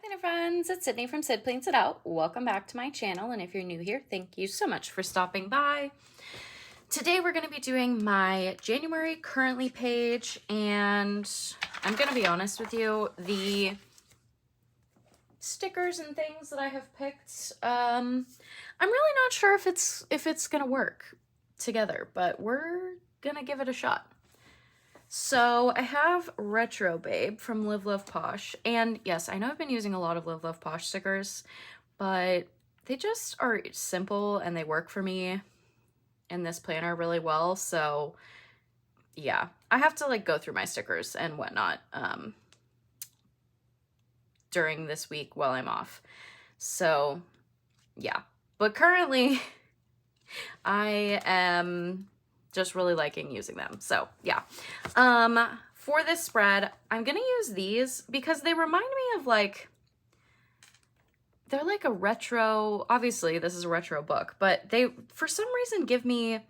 Hi there friends, it's Sydney from Sid Plans It Out. Welcome back to my channel, and if you're new here, thank you so much for stopping by. Today we're going to be doing my January currently page, and I'm going to be honest with you, the stickers and things that I have picked, I'm really not sure if it's going to work together, but we're going to give it a shot. So I have Retro Babe from Live Love Posh, and yes, I know I've been using a lot of Live Love Posh stickers, but they just are simple and they work for me in this planner really well. So yeah, I have to like go through my stickers and whatnot during this week while I'm off. So yeah, but currently I am just really liking using them. So yeah, for this spread, I'm gonna use these because they remind me of like, they're like a retro, obviously this is a retro book, but they for some reason give me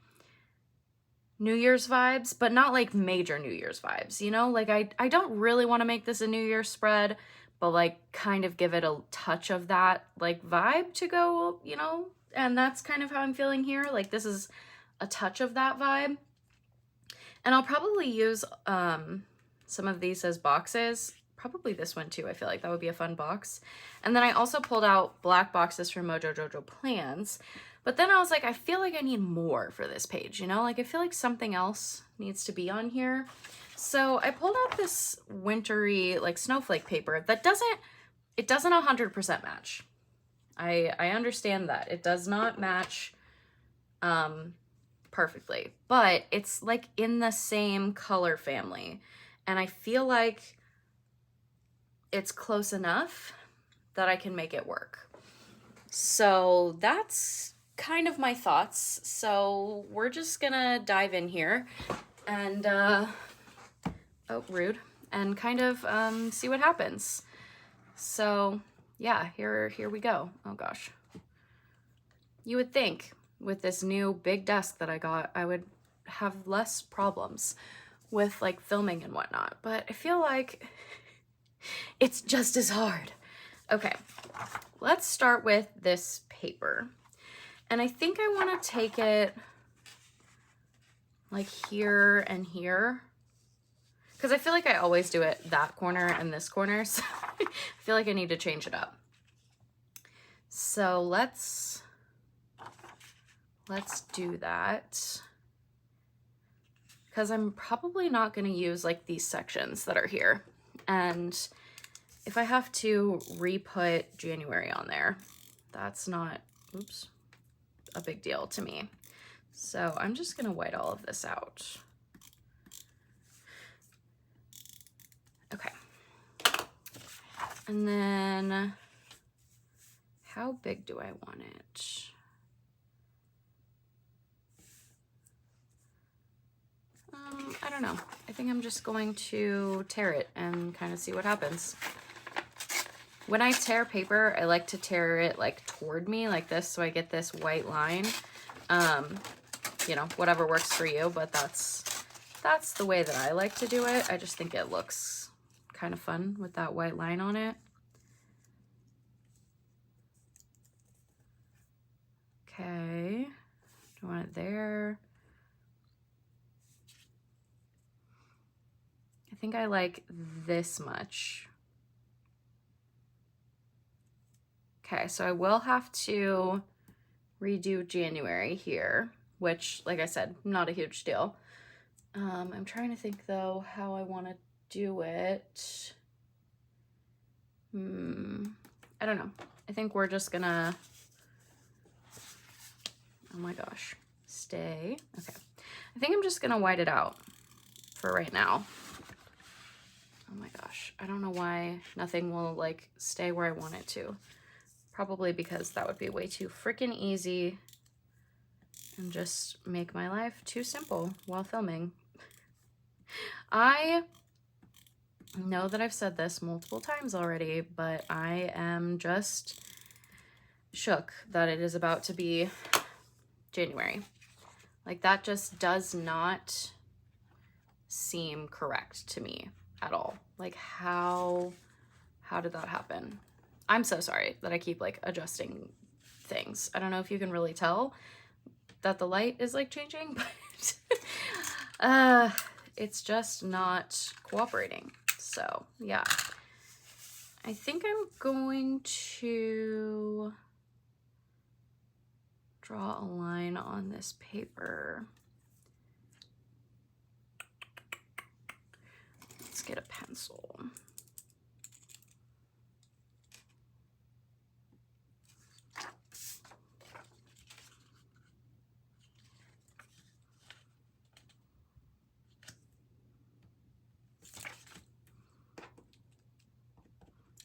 New Year's vibes, but not like major New Year's vibes, you know? Like I don't really want to make this a New Year's spread, but like kind of give it a touch of that like vibe to go, you know? And that's kind of how I'm feeling here. Like this is a touch of that vibe. And I'll probably use some of these as boxes. Probably this one too. I feel like that would be a fun box. And then I also pulled out black boxes from Mojo Jojo Plans. But then I was like, I feel like I need more for this page, you know? Like I feel like something else needs to be on here. So I pulled out this wintry like snowflake paper that doesn't 100% match. I understand that. It does not match perfectly, but it's like in the same color family, and I feel like it's close enough that I can make it work. So that's kind of my thoughts. So we're just gonna dive in here and oh, rude, and kind of see what happens. So yeah, here we go. Oh gosh, you would think with this new big desk that I got, I would have less problems with like filming and whatnot, but I feel like it's just as hard. Okay, let's start with this paper. And I think I want to take it like here and here, because I feel like I always do it that corner and this corner, so I feel like I need to change it up. So let's do that, because I'm probably not going to use like these sections that are here. And if I have to re-put January on there, that's not, oops, a big deal to me. So I'm just going to white all of this out. Okay. And then how big do I want it? I don't know. I think I'm just going to tear it and kind of see what happens. When I tear paper, I like to tear it like toward me like this, so I get this white line. You know, whatever works for you, but that's the way that I like to do it. I just think it looks kind of fun with that white line on it. Okay, do I want it there? I think I like this much. Okay, so I will have to redo January here, which, like I said, not a huge deal. I'm trying to think, though, how I want to do it. I don't know. I think we're just gonna... Oh my gosh. Stay. Okay. I think I'm just gonna white it out for right now. Oh my gosh. I don't know why nothing will, like, stay where I want it to. Probably because that would be way too freaking easy and just make my life too simple while filming. I know that I've said this multiple times already, but I am just shook that it is about to be January. Like, that just does not seem correct to me at all. Like, how did that happen? I'm so sorry that I keep like adjusting things. I don't know if you can really tell that the light is like changing, but it's just not cooperating. So yeah, I think I'm going to draw a line on this paper. Let's get a pencil.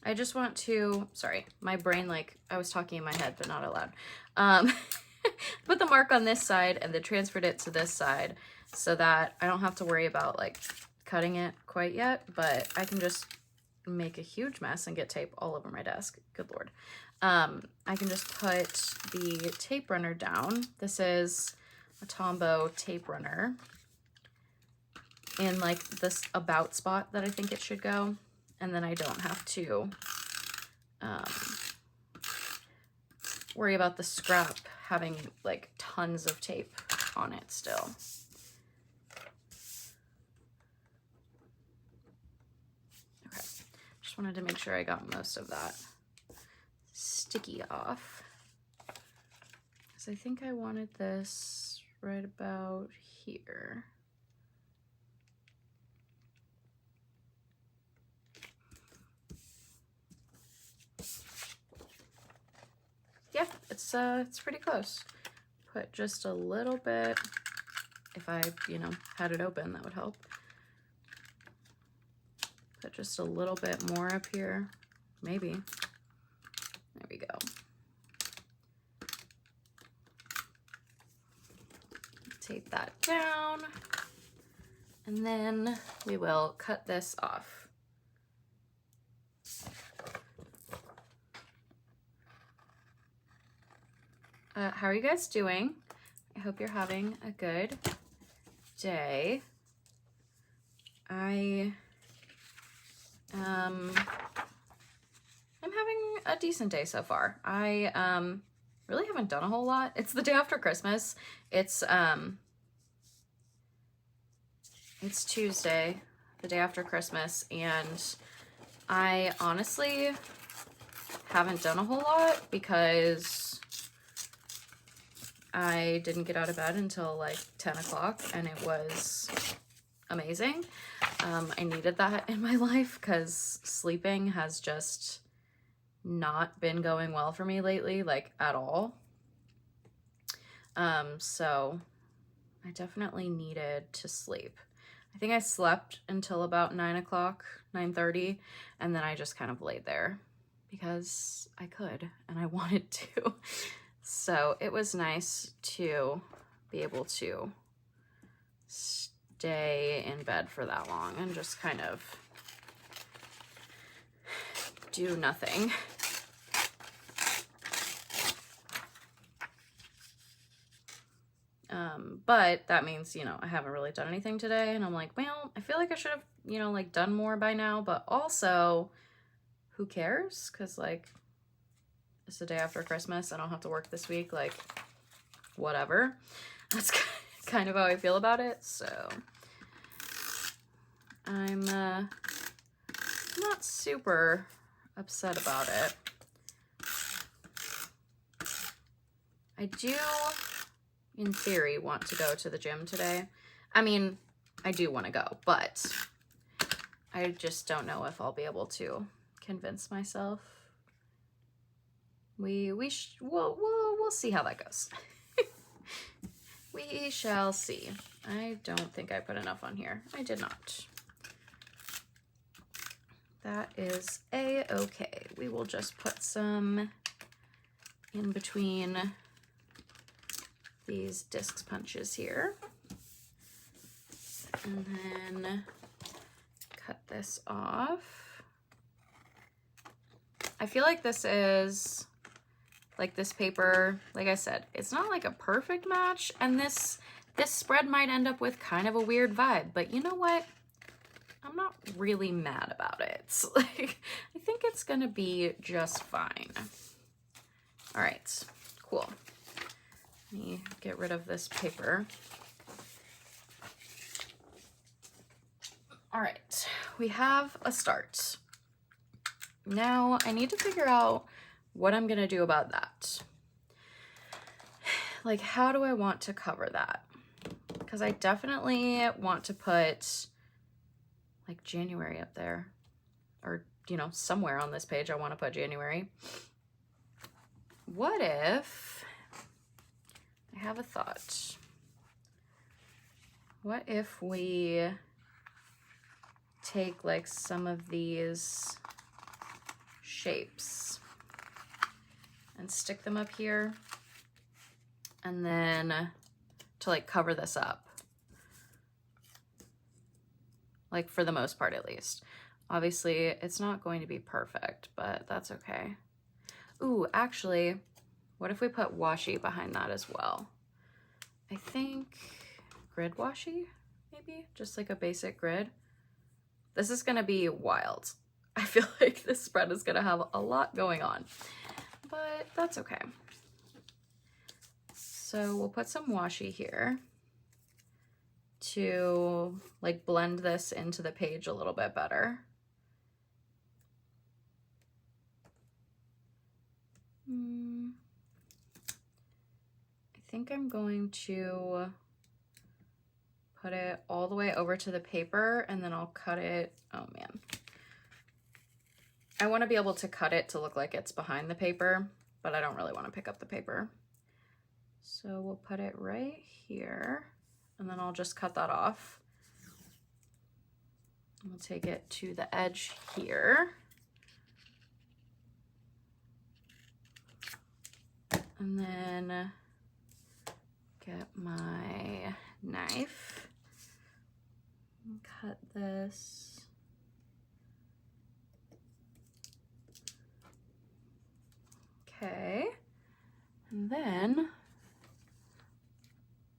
I just want to, sorry, my brain, like, I was talking in my head, but not out loud. Put the mark on this side and then transferred it to this side so that I don't have to worry about, like, cutting it quite yet, but I can just make a huge mess and get tape all over my desk. Good Lord. I can just put the tape runner down. This is a Tombow tape runner in, like, this about spot that I think it should go. And then I don't have to worry about the scrap having like tons of tape on it still. Okay, just wanted to make sure I got most of that sticky off. Because I think I wanted this right about here. Yeah, it's pretty close. Put just a little bit, if I, you know, had it open, that would help. Put just a little bit more up here, maybe. There we go. Tape that down, and then we will cut this off. How are you guys doing? I hope you're having a good day. I'm having a decent day so far. I really haven't done a whole lot. It's the day after Christmas. It's Tuesday, the day after Christmas, and I honestly haven't done a whole lot because I didn't get out of bed until like 10 o'clock, and it was amazing. I needed that in my life because sleeping has just not been going well for me lately, like at all. So I definitely needed to sleep. I think I slept until about 9 o'clock, 9:30, and then I just kind of laid there because I could and I wanted to. So it was nice to be able to stay in bed for that long and just kind of do nothing. But that means, you know, I haven't really done anything today, and I'm like, well, I feel like I should have, you know, like done more by now, but also who cares? Because like it's the day after Christmas. I don't have to work this week. Like, whatever. That's kind of how I feel about it. So I'm not super upset about it. I do, in theory, want to go to the gym today. I mean, I do want to go, but I just don't know if I'll be able to convince myself. We'll see how that goes. We shall see. I don't think I put enough on here. I did not. That is a-okay. We will just put some in between these disc punches here. And then cut this off. I feel like this is, like this paper, like I said, it's not like a perfect match, and this spread might end up with kind of a weird vibe, but you know what? I'm not really mad about it. Like, I think it's gonna be just fine. All right, cool. Let me get rid of this paper. All right, we have a start. Now I need to figure out what I'm gonna do about that. Like, how do I want to cover that? Because I definitely want to put like January up there, or, you know, somewhere on this page I want to put January. What if, I have a thought. What if we take like some of these shapes and stick them up here, and then to like cover this up, like for the most part at least. Obviously it's not going to be perfect, but that's okay. Ooh, actually, what if we put washi behind that as well? I think grid washi, maybe just like a basic grid. This is gonna be wild. I feel like this spread is gonna have a lot going on, but that's okay. So we'll put some washi here to like blend this into the page a little bit better. I think I'm going to put it all the way over to the paper, and then I'll cut it. Oh man. I want to be able to cut it to look like it's behind the paper, but I don't really want to pick up the paper. So we'll put it right here, and then I'll just cut that off. We'll take it to the edge here. And then get my knife and cut this. Okay, and then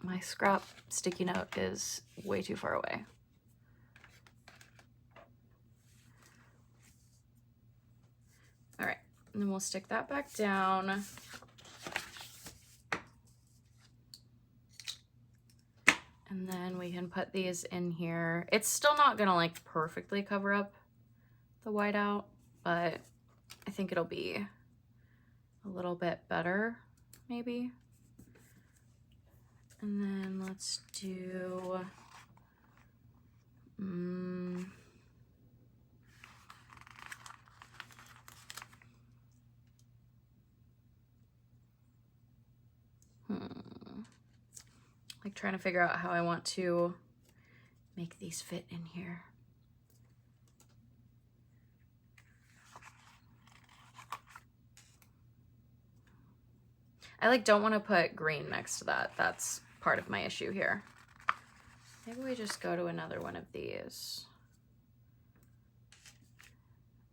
my scrap sticky note is way too far away. All right, and then we'll stick that back down. And then we can put these in here. It's still not gonna like perfectly cover up the whiteout, but I think it'll be a little bit better, maybe. And then let's do, like trying to figure out how I want to make these fit in here. I like don't want to put green next to that. That's part of my issue here. Maybe we just go to another one of these.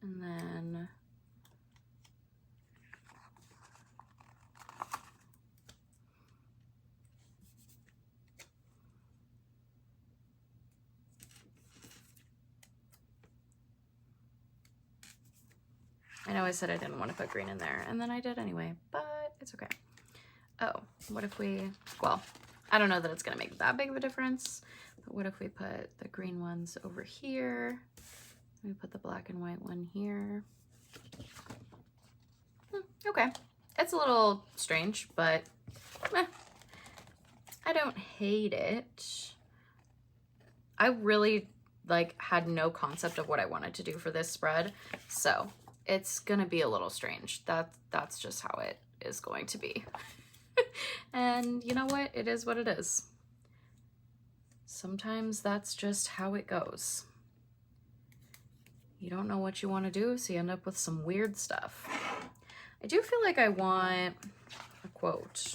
And then I know I said I didn't want to put green in there, and then I did anyway, but it's okay. Oh, what if we, well, I don't know that it's gonna make that big of a difference, but what if we put the green ones over here? We put the black and white one here. Okay, it's a little strange, but I don't hate it. I really like had no concept of what I wanted to do for this spread, so it's gonna be a little strange. That's just how it is going to be. And you know what? It is what it is. Sometimes that's just how it goes. You don't know what you want to do, so you end up with some weird stuff. I do feel like I want a quote.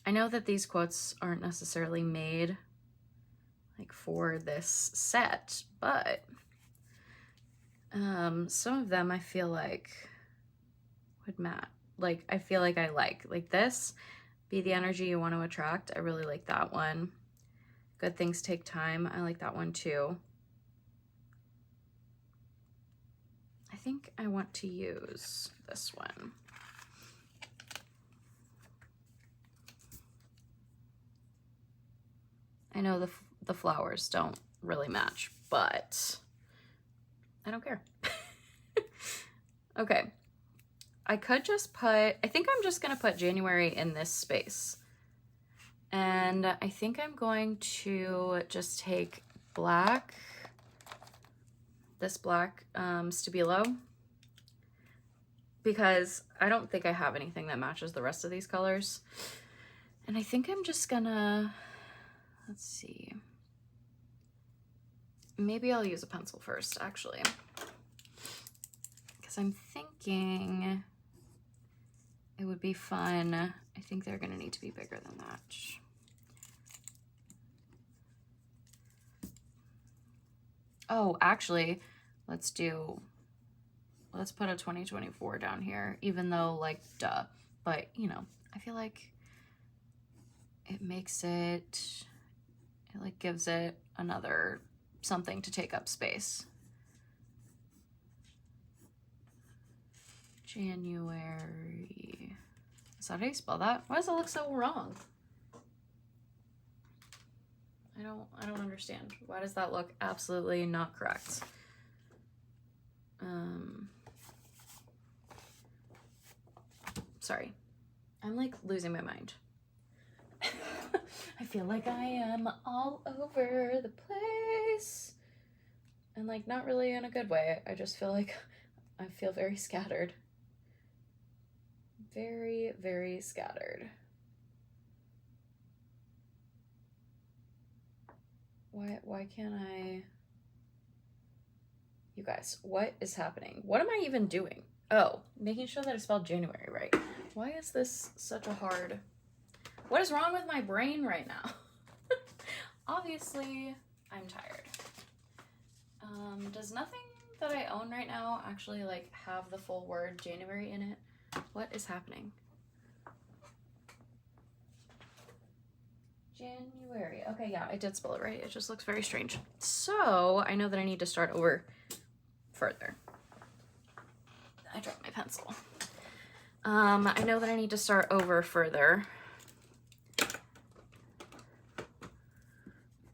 I know that these quotes aren't necessarily made like for this set, but some of them I feel like would match. Like, I feel like I like this, be the energy you want to attract. I really like that one. Good things take time. I like that one too. think I want to use this one. I know the flowers don't really match, but I don't care. Okay. I could just put, I think I'm just gonna put January in this space. And I think I'm going to just take black, this black Stabilo, because I don't think I have anything that matches the rest of these colors. And I think I'm just gonna, let's see, maybe I'll use a pencil first, actually, because I'm thinking it would be fun. I think they're gonna need to be bigger than that. Oh, actually, let's put a 2024 down here, even though, like, duh. But, you know, I feel like it makes it like gives it another something to take up space. January. Is that how you spell that? Why does it look so wrong? I don't understand. Why does that look absolutely not correct? Sorry. I'm like losing my mind. I feel like I am all over the place. And like not really in a good way. I just feel like I feel very scattered. Very, very scattered. Why can't I? You guys, what is happening? What am I even doing? Oh, making sure that I spelled January right. Why is this such a hard... What is wrong with my brain right now? Obviously, I'm tired. Does nothing that I own right now actually like have the full word January in it? What is happening? January. Okay, yeah, I did spell it right. It just looks very strange. So I know that I need to start over further. I dropped my pencil. I know that I need to start over further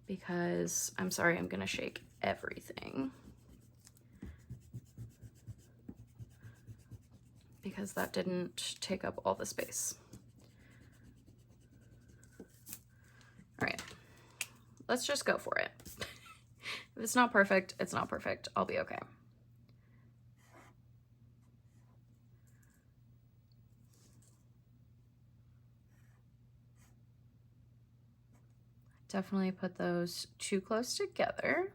because I'm sorry, I'm gonna shake everything because that didn't take up all the space. All right, let's just go for it. If it's not perfect, it's not perfect. I'll be okay. Definitely put those too close together.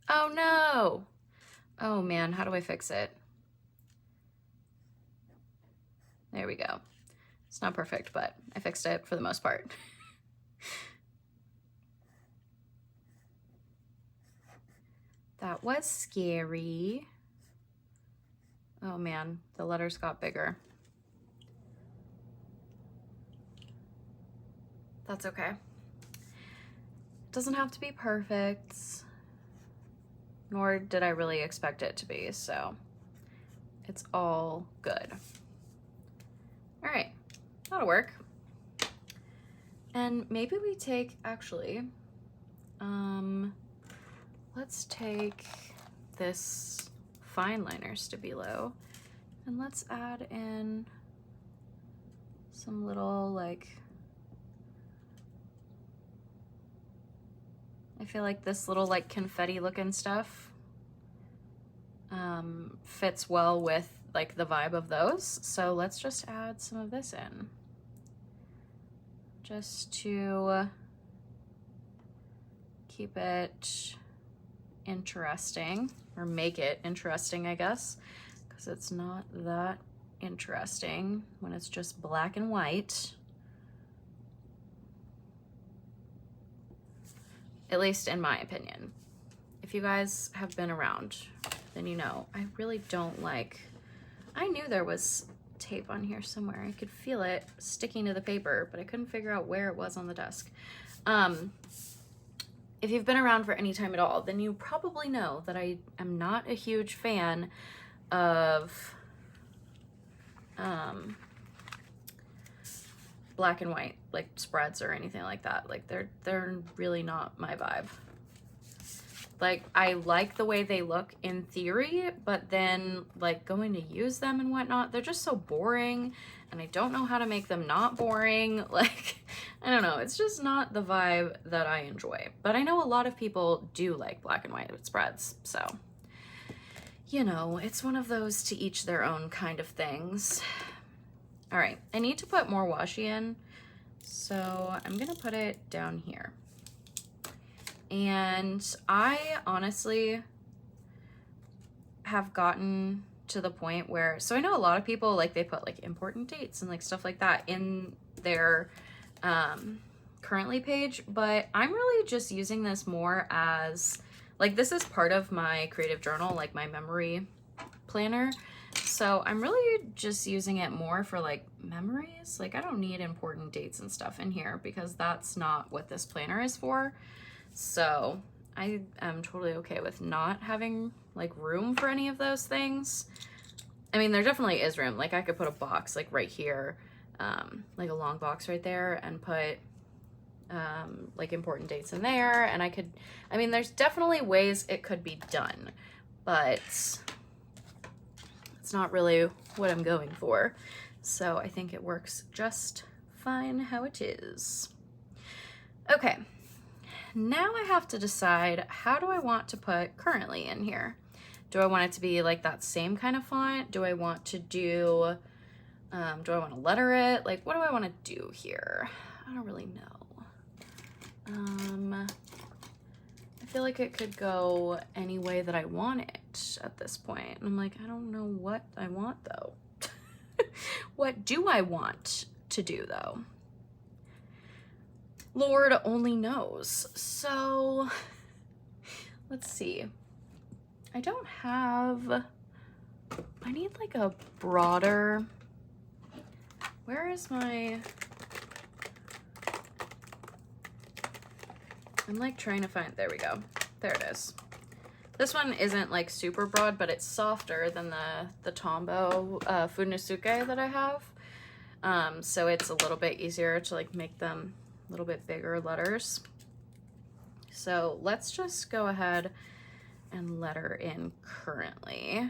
Oh no! Oh man, how do I fix it? There we go. It's not perfect, but I fixed it for the most part. That was scary. Oh man, the letters got bigger. That's okay. It doesn't have to be perfect, nor did I really expect it to be, so it's all good. All right, that'll work. And maybe we take, actually, let's take this fine liner Stabilo and let's add in some little, like, I feel like this little like confetti looking stuff fits well with like the vibe of those. So let's just add some of this in just to keep it interesting, or make it interesting, I guess, because it's not that interesting when it's just black and white. At least in my opinion. If you guys have been around, then you know I really don't like, I knew there was tape on here somewhere. I could feel it sticking to the paper, but I couldn't figure out where it was on the desk. If you've been around for any time at all, then you probably know that I am not a huge fan of black and white like spreads or anything like that. Like they're really not my vibe. Like I like the way they look in theory, but then like going to use them and whatnot, they're just so boring, and I don't know how to make them not boring. Like, I don't know, it's just not the vibe that I enjoy. But I know a lot of people do like black and white spreads, so you know, it's one of those to each their own kind of things. All right, I need to put more washi in, so I'm gonna put it down here. And I honestly have gotten to the point where, so I know a lot of people like they put like important dates and like stuff like that in their currently page, but I'm really just using this more as like, this is part of my creative journal, like my memory planner. So I'm really just using it more for like memories. Like I don't need important dates and stuff in here because that's not what this planner is for. So I am totally okay with not having like room for any of those things. I mean, there definitely is room. Like I could put a box like right here, like a long box right there, and put like important dates in there. And I mean, there's definitely ways it could be done, but it's not really what I'm going for. So I think it works just fine how it is. Okay. Now I have to decide, how do I want to put currently in here? Do I want it to be like that same kind of font? Do I want to do I want to letter it? Like, what do I want to do here? I don't really know. I feel like it could go any way that I want it at this point. And I'm like, I don't know what I want though. What do I want to do though? Lord only knows. So let's see. I need like a broader, where is my, I'm like trying to find, there we go. There it is. This one isn't like super broad, but it's softer than the Tombow Funisuke that I have. So it's a little bit easier to like make them a little bit bigger letters. So let's just go ahead and letter in currently.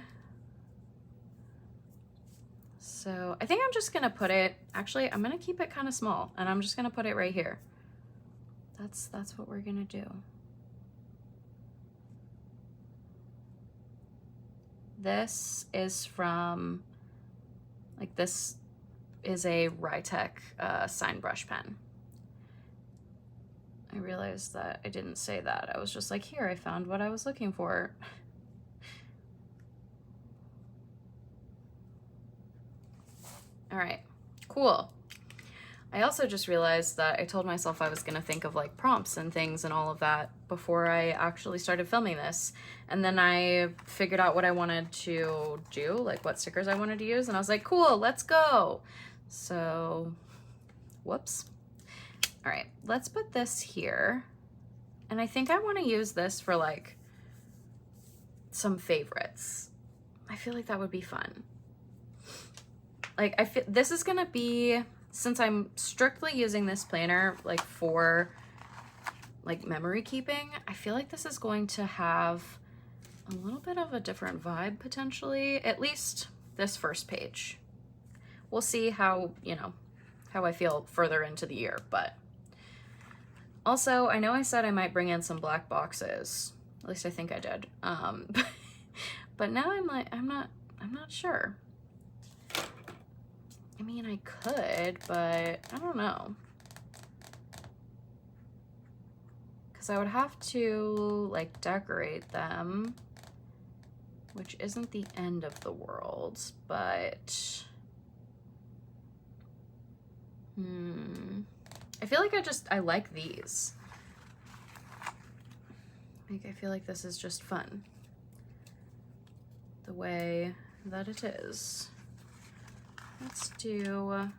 So I think I'm just gonna put it, actually I'm gonna keep it kind of small, and I'm just gonna put it right here. That's what we're gonna do. This is from, like, this is a Rytec sign brush pen. I realized that I didn't say that. I was just like, here, I found what I was looking for. All right, cool. I also just realized that I told myself I was gonna think of like prompts and things and all of that before I actually started filming this. And then I figured out what I wanted to do, like what stickers I wanted to use, and I was like, cool, let's go. So, whoops. All right, let's put this here. And I think I wanna use this for like some favorites. I feel like that would be fun. Like, I feel this is gonna be, since I'm strictly using this planner like for like memory keeping, I feel like this is going to have a little bit of a different vibe potentially, at least this first page. We'll see how, you know, how I feel further into the year. But also, I know I said I might bring in some black boxes, at least I think I did. But now I'm like, I'm not sure. I mean, I could, but I don't know. Because I would have to, like, decorate them, which isn't the end of the world, but... I feel like I like these. Like, I feel like this is just fun. The way that it is. let's do,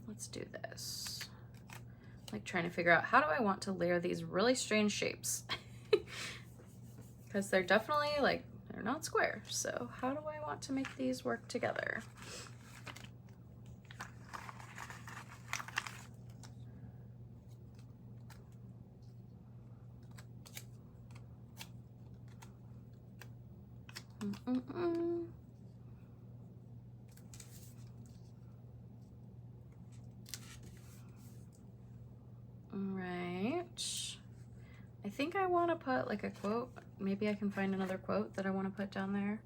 let's do this. Like trying to figure out how do I want to layer these really strange shapes? Because they're definitely like, they're not square. So how do I want to make these work together? All right. I think I want to put like a quote. Maybe I can find another quote that I want to put down there.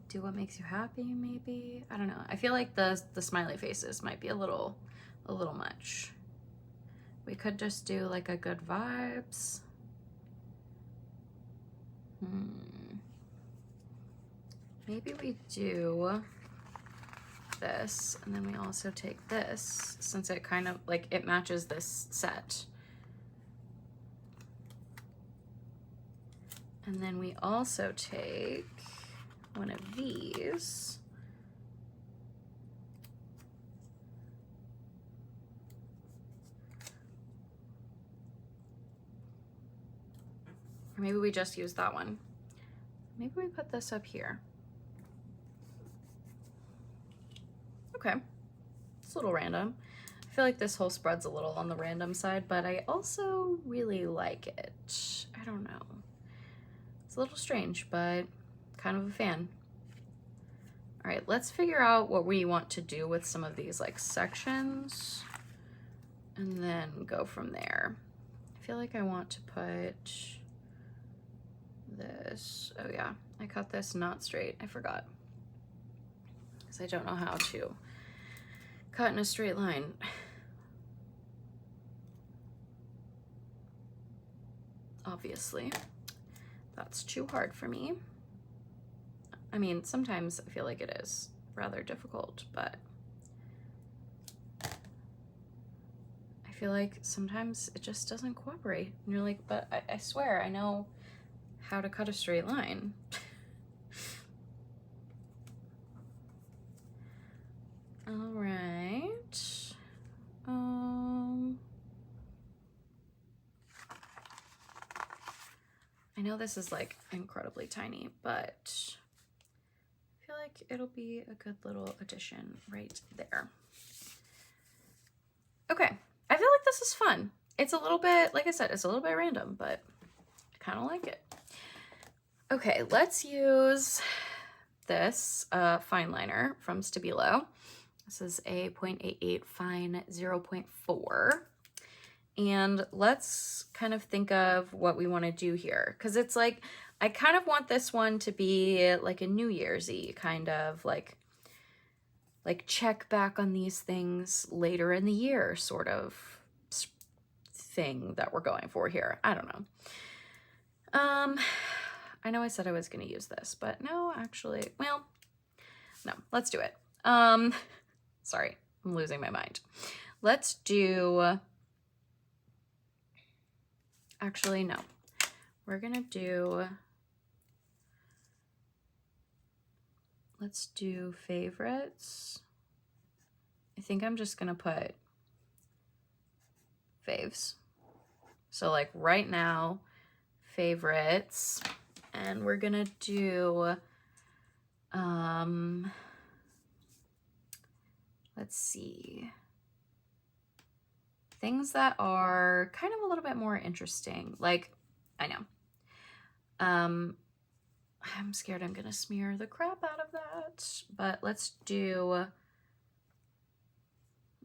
Do what makes you happy, maybe. I don't know. I feel like the smiley faces might be a little much. We could just do like a good vibes. Maybe we do this, and then we also take this, since it kind of like it matches this set. And then we also take one of these. Or maybe we just use that one. Maybe we put this up here. Okay, it's a little random. I feel like this whole spread's a little on the random side, but I also really like it. I don't know. It's a little strange, but kind of a fan. All right, let's figure out what we want to do with some of these like sections and then go from there. I feel like I want to put this. Oh yeah, I cut this not straight. I forgot. Because I don't know how to cut in a straight line. Obviously, that's too hard for me. I mean, sometimes I feel like it is rather difficult, but I feel like sometimes it just doesn't cooperate. And you're like, but I swear I know how to cut a straight line. All right. I know this is like incredibly tiny, but I feel like it'll be a good little addition right there. Okay, I feel like this is fun. It's a little bit, like I said, it's a little bit random, but I kind of like it. Okay, let's use this fine liner from Stabilo. This is a 0.88 fine 0.4. And let's kind of think of what we want to do here. Because it's like, I kind of want this one to be like a New Year's-y kind of like check back on these things later in the year sort of thing that we're going for here. I don't know. I know I said I was going to use this, but no, actually, well, no, let's do it. Sorry, I'm losing my mind. Let's do, actually, no, we're going to do, let's do favorites. I think I'm just going to put faves. So like right now, favorites, and we're going to do, let's see, things that are kind of a little bit more interesting. Like, I know, I'm scared I'm gonna smear the crap out of that, but let's do,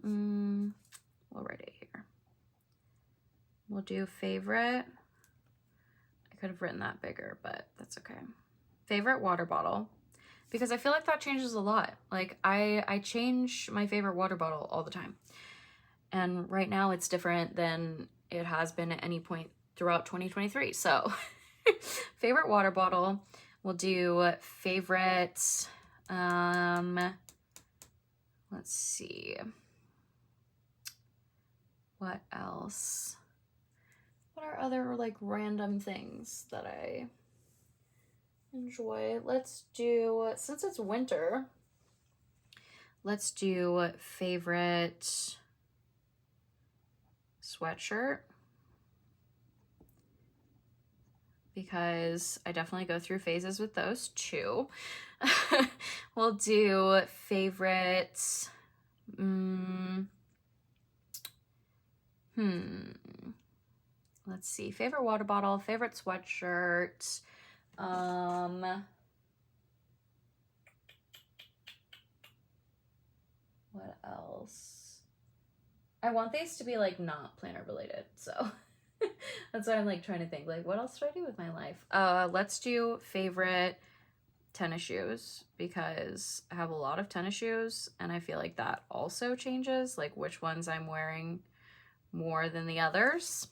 we'll write it here. We'll do favorite. I could have written that bigger, but that's okay. Favorite water bottle, because I feel like that changes a lot. Like I change my favorite water bottle all the time. And right now it's different than it has been at any point throughout 2023. So favorite water bottle, we'll do favorite, let's see. What else? What are other like random things that I enjoy? Let's do, since it's winter, let's do favorite sweatshirt, because I definitely go through phases with those too. We'll do favorite, let's see, favorite water bottle, favorite sweatshirt, what else? I want these to be like not planner related, so that's why I'm like trying to think, like, what else do I do with my life? Let's do favorite tennis shoes, because I have a lot of tennis shoes and I feel like that also changes, like which ones I'm wearing more than the others.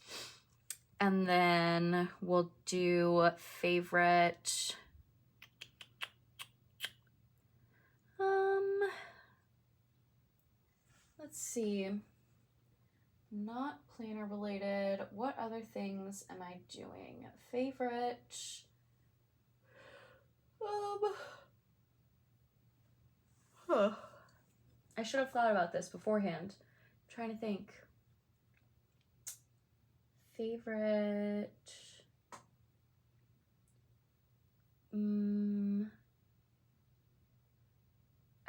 And then we'll do favorite, let's see, not planner related. What other things am I doing? Favorite, I should have thought about this beforehand. I'm trying to think. Favorite, I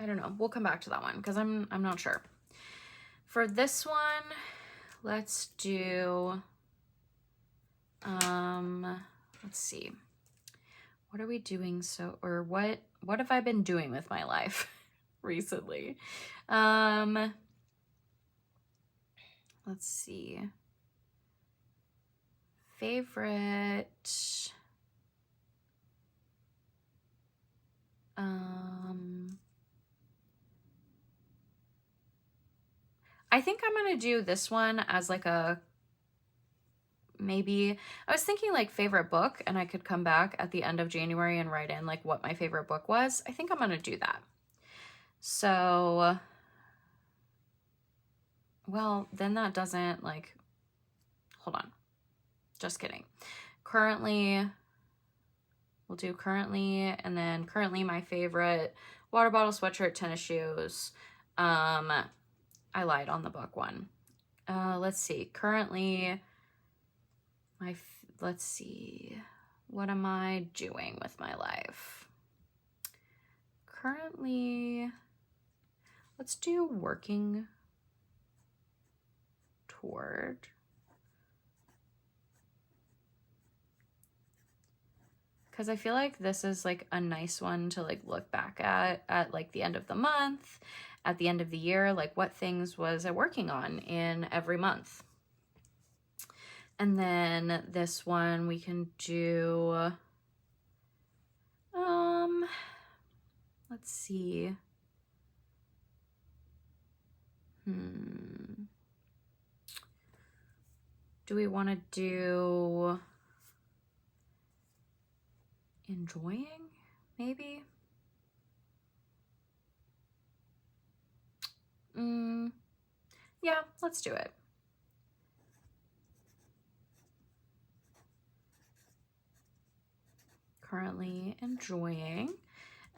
don't know. We'll come back to that one because I'm not sure. For this one, let's do, let's see. What are we doing or what have I been doing with my life recently? Let's see. Favorite, I think I'm gonna do this one as like a, maybe, I was thinking like favorite book, and I could come back at the end of January and write in like what my favorite book was. I think I'm gonna do that. So, well, then that doesn't like, hold on, just kidding. Currently, we'll do currently, and then currently my favorite water bottle, sweatshirt, tennis shoes. I lied on the book one. Let's see, currently let's see, what am I doing with my life? Currently, let's do working toward. Because I feel like this is like a nice one to like look back at like the end of the month, at the end of the year, like what things was I working on in every month. And then this one we can do, let's see. Do we want to do enjoying, maybe? Yeah, let's do it. Currently enjoying.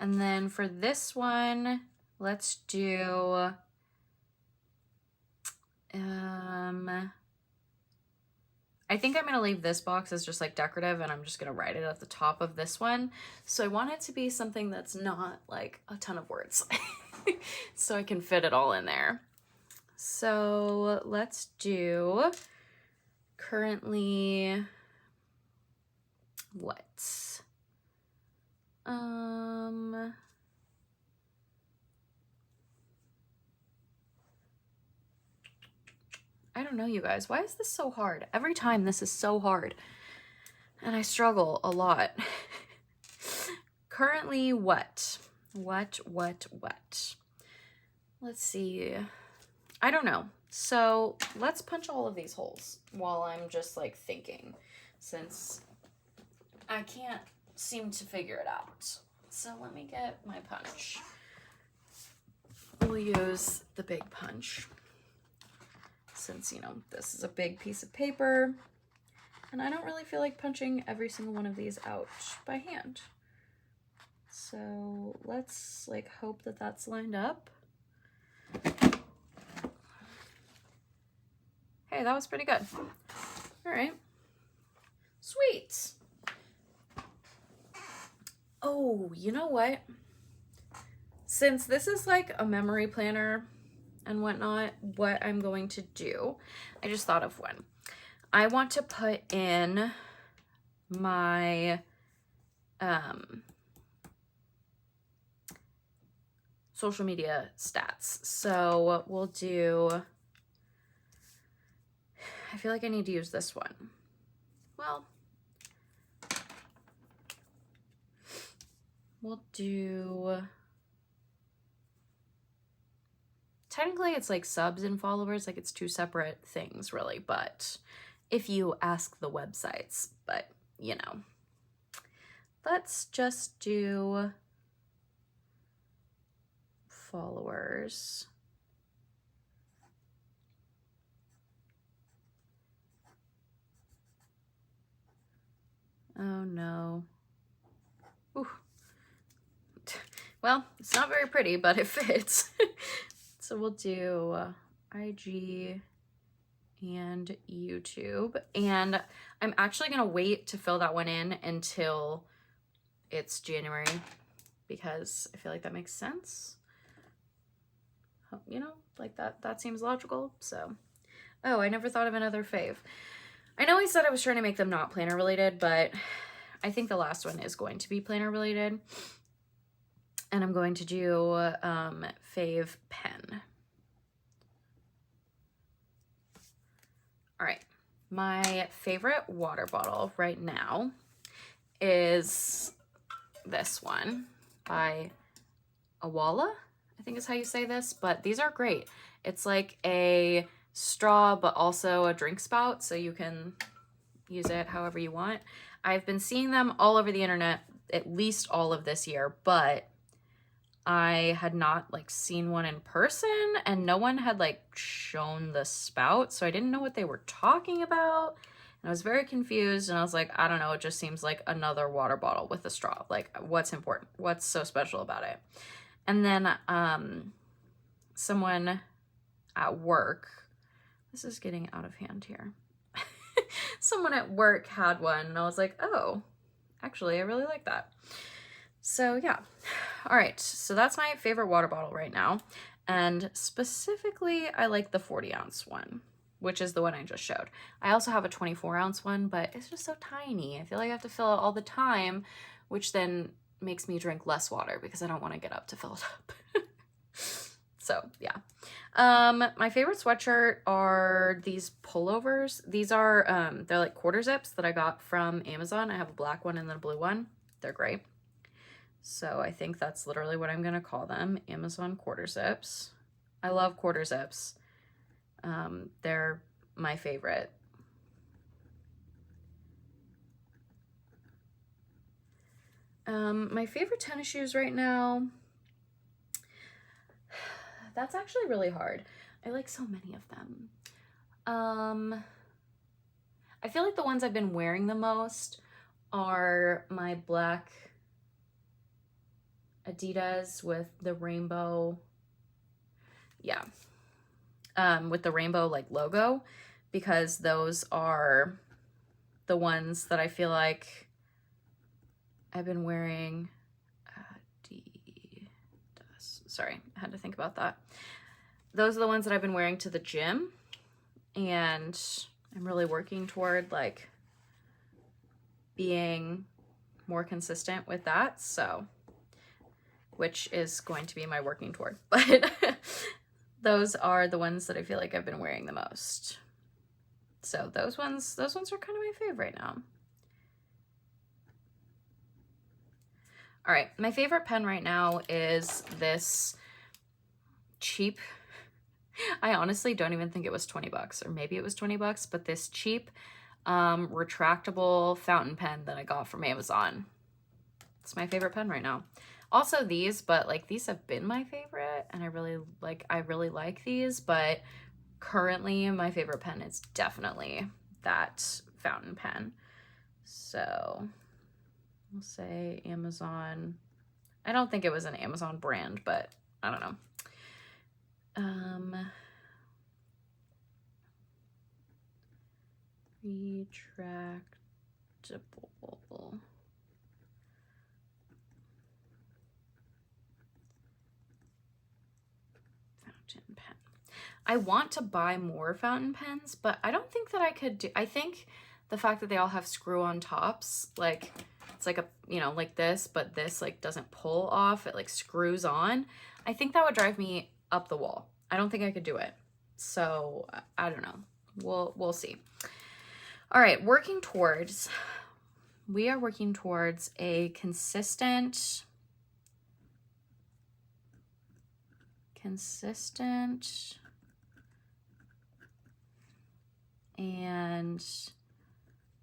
And then for this one, let's do, I think I'm going to leave this box as just like decorative, and I'm just going to write it at the top of this one. So I want it to be something that's not like a ton of words so I can fit it all in there. So let's do currently what? I don't know, you guys. Why is this so hard? Every time this is so hard. And I struggle a lot. Currently what? What? Let's see. I don't know. So let's punch all of these holes while I'm just like thinking, since I can't seem to figure it out. So let me get my punch. We'll use the big punch. since, you know, this is a big piece of paper and I don't really feel like punching every single one of these out by hand. So let's like hope that that's lined up. Hey, that was pretty good. All right. Sweet. Oh, you know what? Since this is like a memory planner and whatnot, what I'm going to do, I just thought of one. I want to put in my social media stats. So we'll do, I feel like I need to use this one. Well, we'll do, technically it's like subs and followers, like it's two separate things really, but if you ask the websites, but you know, let's just do followers. Oh no. Ooh. Well, it's not very pretty, but it fits. So we'll do IG and YouTube. And I'm actually going to wait to fill that one in until it's January because I feel like that makes sense. You know, like that seems logical. So, oh, I never thought of another fave. I know I said I was trying to make them not planner related, but I think the last one is going to be planner related. And I'm going to do fave pen. All right, my favorite water bottle right now is this one by Awala, I think is how you say this, but these are great. It's like a straw, but also a drink spout, so you can use it however you want. I've been seeing them all over the internet, at least all of this year, but I had not like seen one in person and no one had like shown the spout. So I didn't know what they were talking about. And I was very confused and I was like, I don't know. It just seems like another water bottle with a straw. Like what's important? What's so special about it? And then someone at work, this is getting out of hand here. Someone at work had one and I was like, oh, actually, I really like that. So yeah. All right. So that's my favorite water bottle right now. And specifically, I like the 40-ounce one, which is the one I just showed. I also have a 24-ounce one, but it's just so tiny. I feel like I have to fill it all the time, which then makes me drink less water because I don't want to get up to fill it up. So yeah. My favorite sweatshirt are these pullovers. These are, they're like quarter zips that I got from Amazon. I have a black one and then a blue one. They're great. So I think that's literally what I'm going to call them. Amazon quarter zips. I love quarter zips. They're my favorite. My favorite tennis shoes right now, that's actually really hard. I like so many of them. I feel like the ones I've been wearing the most are my black Adidas with the rainbow, yeah, with the rainbow like logo, because those are the ones that I feel like I've been wearing. Sorry, I had to think about that. Those are the ones that I've been wearing to the gym, and I'm really working toward like being more consistent with that. So, which is going to be my working toward, but those are the ones that I feel like I've been wearing the most. So those ones are kind of my favorite now. All right, my favorite pen right now is this cheap, I honestly don't even think it was 20 bucks, or maybe it was 20 bucks, but this cheap retractable fountain pen that I got from Amazon. It's my favorite pen right now. Also these, but like these have been my favorite and I really like these, but currently my favorite pen is definitely that fountain pen. So we'll say Amazon. I don't think it was an Amazon brand, but I don't know. Retractable fountain pen. I want to buy more fountain pens, but I don't think that I could do. I think the fact that they all have screw-on tops, like it's like a, you know, like this, but this like doesn't pull off, it like screws on. I think that would drive me up the wall. I don't think I could do it. So I don't know. We'll see. All right, we are working towards a consistent and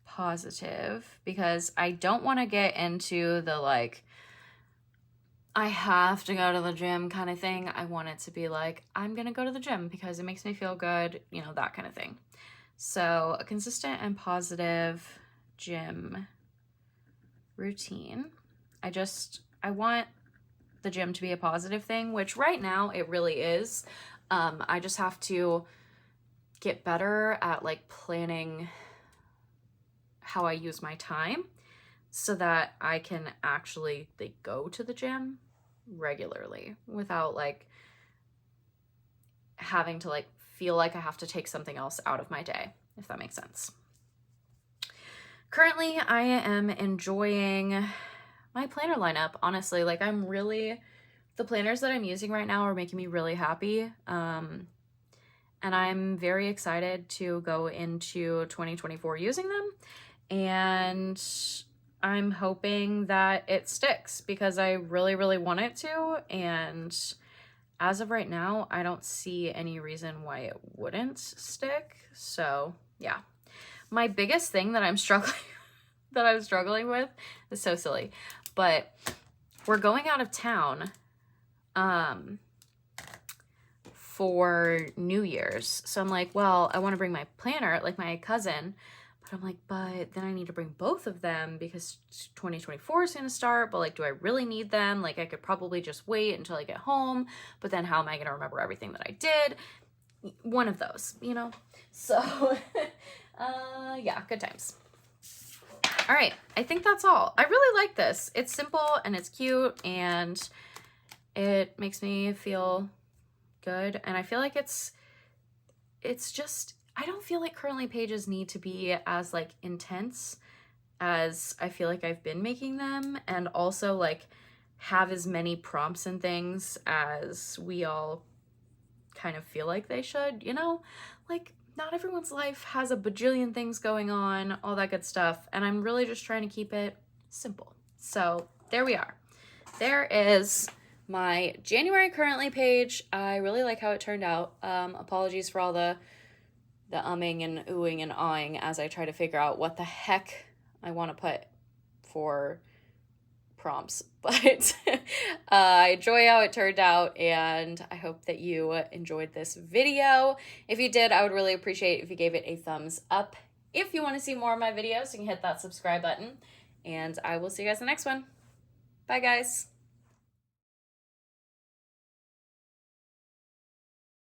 positive, because I don't want to get into the like, I have to go to the gym kind of thing. I want it to be like, I'm going to go to the gym because it makes me feel good, you know, that kind of thing. So a consistent and positive gym routine. I want the gym to be a positive thing, which right now it really is. I just have to get better at like planning how I use my time so that I can actually like go to the gym regularly without like having to like feel like I have to take something else out of my day, if that makes sense. Currently, I am enjoying my planner lineup, honestly. Like the planners that I'm using right now are making me really happy. And I'm very excited to go into 2024 using them. And I'm hoping that it sticks because I really, really want it to. And as of right now, I don't see any reason why it wouldn't stick. So yeah, my biggest thing that I'm struggling with is so silly, but we're going out of town for New Year's. So I'm like, well, I want to bring my planner, like my cousin, but I'm like, but then I need to bring both of them because 2024 is going to start, but like, do I really need them? Like I could probably just wait until I get home, but then how am I going to remember everything that I did? One of those, you know? So, yeah, good times. All right, I think that's all. I really like this. It's simple and it's cute and it makes me feel good. And I feel like it's just, I don't feel like currently pages need to be as like intense as I feel like I've been making them, and also like have as many prompts and things as we all kind of feel like they should, you know? Like not everyone's life has a bajillion things going on, all that good stuff, and I'm really just trying to keep it simple. So there we are. There is my January currently page. I really like how it turned out. Apologies for all the umming and oohing and awing as I try to figure out what the heck I want to put for prompts, but I enjoy how it turned out, and I hope that you enjoyed this video. If you did, I would really appreciate if you gave it a thumbs up. If you want to see more of my videos, you can hit that subscribe button, and I will see you guys in the next one. Bye, guys.